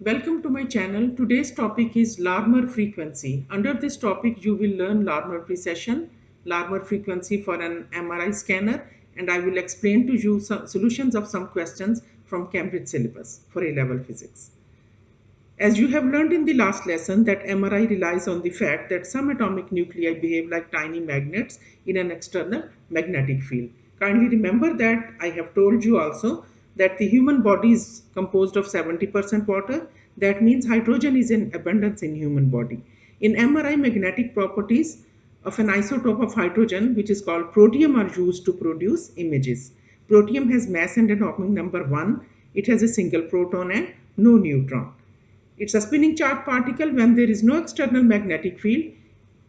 Welcome to my channel. Today's topic is Larmor frequency. Under this topic, you will learn Larmor precession, Larmor frequency for an MRI scanner, and I will explain to you some solutions of some questions from Cambridge syllabus for A-level physics. As you have learned in the last lesson that MRI relies on the fact that some atomic nuclei behave like tiny magnets in an external magnetic field. Kindly remember that I have told you also that the human body is composed of 70% water. That means hydrogen is in abundance in human body. In MRI, magnetic properties of an isotope of hydrogen, which is called protium, are used to produce images. Protium has mass and atomic number 1. It has a single proton and no neutron. It's a spinning charged particle. When there is no external magnetic field,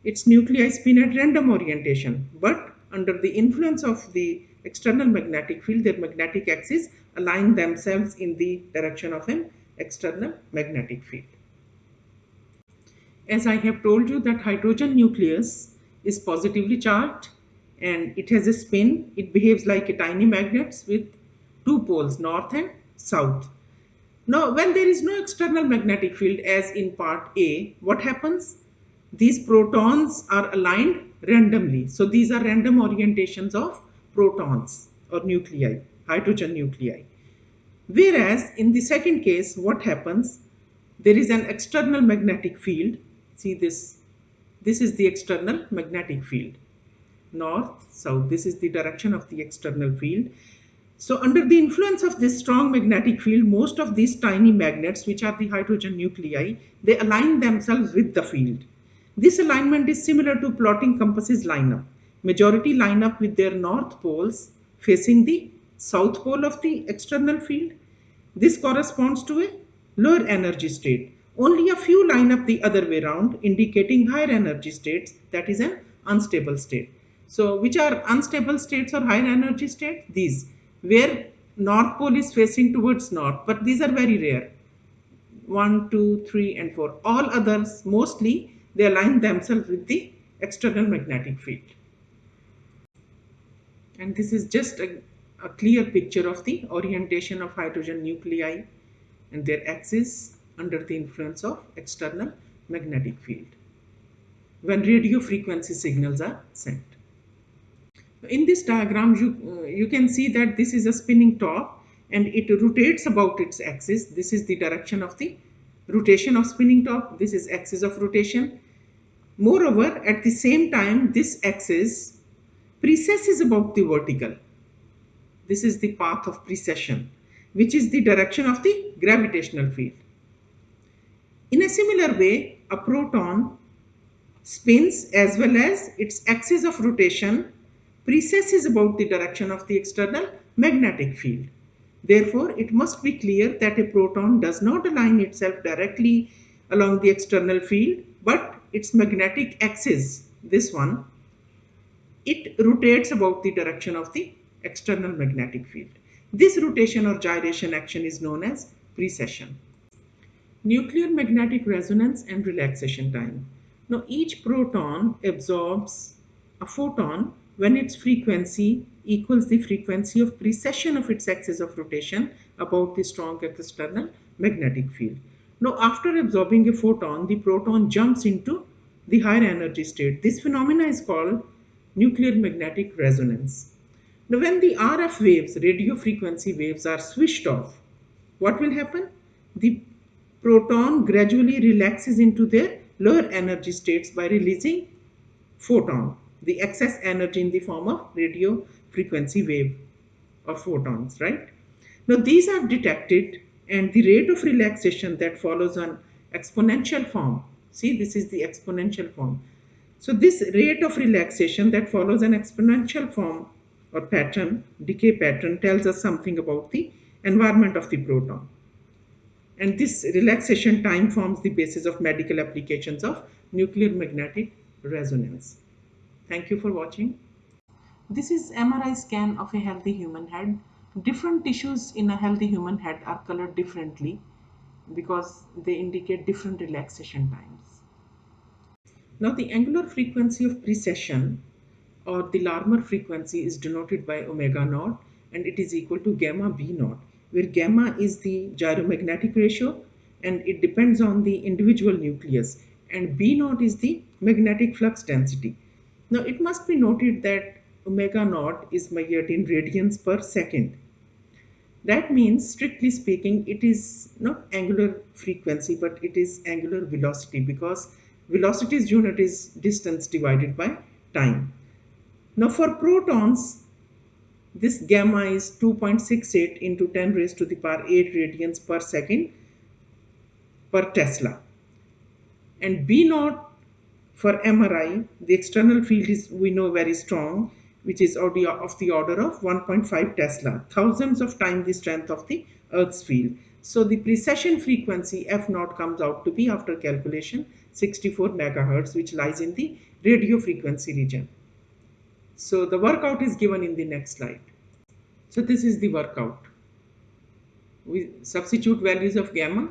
its nuclei spin at random orientation. But under the influence of the external magnetic field, their magnetic axes align themselves in the direction of an external magnetic field. As I have told you that hydrogen nucleus is positively charged and it has a spin. It behaves like a tiny magnet with two poles, north and south. Now, when there is no external magnetic field, as in part A, what happens? These protons are aligned randomly. So these are random orientations of protons or nuclei, hydrogen nuclei. Whereas in the second case, what happens? There is an external magnetic field. See this. This is the external magnetic field. North, south. This is the direction of the external field. So under the influence of this strong magnetic field, most of these tiny magnets, which are the hydrogen nuclei, they align themselves with the field. This alignment is similar to plotting compasses lineup. Majority line up with their north poles facing the south pole of the external field. This corresponds to a lower energy state. Only a few line up the other way around, indicating higher energy states, that is an unstable state. So which are unstable states or higher energy states? These, where north pole is facing towards north, but these are very rare. 1, 2, 3 and 4. All others, mostly they align themselves with the external magnetic field. And this is just a clear picture of the orientation of hydrogen nuclei and their axis under the influence of external magnetic field when radio frequency signals are sent. In this diagram, you can see that this is a spinning top and it rotates about its axis. This is the direction of the rotation of spinning top. This is axis of rotation. Moreover, at the same time, this axis precesses about the vertical. This is the path of precession, which is the direction of the gravitational field. In a similar way, a proton spins as well as its axis of rotation precesses about the direction of the external magnetic field. Therefore, it must be clear that a proton does not align itself directly along the external field, but its magnetic axis, this one, it rotates about the direction of the external magnetic field. This rotation or gyration action is known as precession. Nuclear magnetic resonance and relaxation time. Now, each proton absorbs a photon when its frequency equals the frequency of precession of its axis of rotation about the strong external magnetic field. Now, after absorbing a photon, the proton jumps into the higher energy state. This phenomena is called nuclear magnetic resonance. Now, when the RF waves, radio frequency waves, are switched off, what will happen? The proton gradually relaxes into their lower energy states by releasing photon, the excess energy in the form of radio frequency wave or photons, right? Now these are detected and the rate of relaxation that follows an exponential form. See, this is the exponential form. So this rate of relaxation that follows an exponential form or pattern, decay pattern, tells us something about the environment of the proton. And this relaxation time forms the basis of medical applications of nuclear magnetic resonance. Thank you for watching. This is MRI scan of a healthy human head. Different tissues in a healthy human head are colored differently because they indicate different relaxation times. Now the angular frequency of precession or the Larmor frequency is denoted by omega naught and it is equal to gamma b naught, where gamma is the gyromagnetic ratio and it depends on the individual nucleus, and B naught is the magnetic flux density. Now it must be noted that omega naught is measured in radians per second. That means, strictly speaking, it is not angular frequency, but it is angular velocity, because velocity's unit is distance divided by time. Now for protons, this gamma is 2.68 into 10 raised to the power 8 radians per second per Tesla. And B naught for MRI, the external field is, we know, very strong, which is of the order of 1.5 Tesla, thousands of times the strength of the Earth's field. So the precession frequency F naught comes out to be, after calculation, 64 megahertz, which lies in the radio frequency region. So the workout is given in the next slide. So this is the workout. We substitute values of gamma,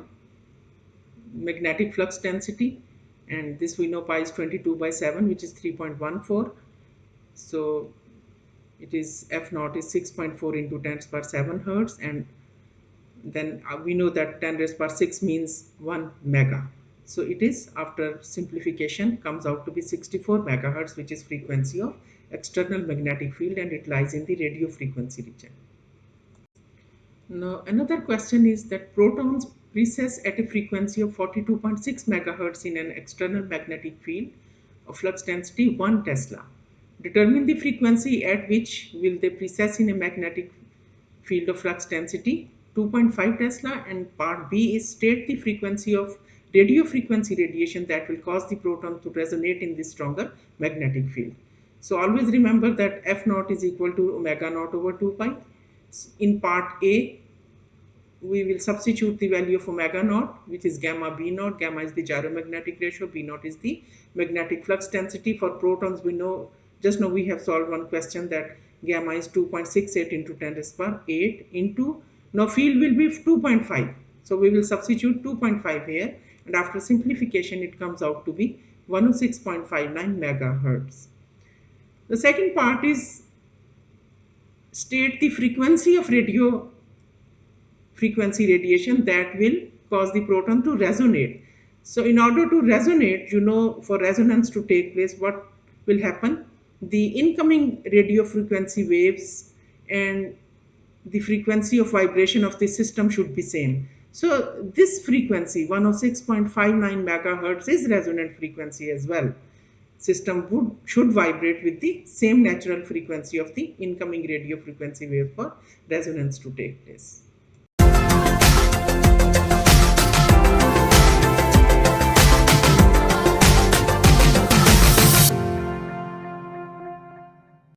magnetic flux density, and this we know pi is 22 by 7, which is 3.14. So it is F naught is 6.4 into 10 per 7 hertz, and then we know that 10 raised per 6 means 1 mega. So it is, after simplification, comes out to be 64 megahertz, which is frequency of external magnetic field, and it lies in the radio frequency region. Now another question is that protons precess at a frequency of 42.6 megahertz in an external magnetic field of flux density 1 Tesla. Determine the frequency at which will they precess in a magnetic field of flux density 2.5 Tesla, and part B is state the frequency of radio frequency radiation that will cause the proton to resonate in the stronger magnetic field. So always remember that F naught is equal to omega naught over 2 pi. In part A, we will substitute the value of omega naught, which is gamma B naught. Gamma is the gyromagnetic ratio, B naught is the magnetic flux density. For protons, we know, just now we have solved one question, that gamma is 2.68 into 10 raised per 8 into, now field will be 2.5. So we will substitute 2.5 here, and after simplification it comes out to be 106.59 megahertz. The second part is state the frequency of radio frequency radiation that will cause the proton to resonate. So in order to resonate, you know, for resonance to take place, what will happen? The incoming radio frequency waves and the frequency of vibration of the system should be same. So this frequency 106.59 megahertz is resonant frequency as well. System should vibrate with the same natural frequency of the incoming radio frequency wave for resonance to take place.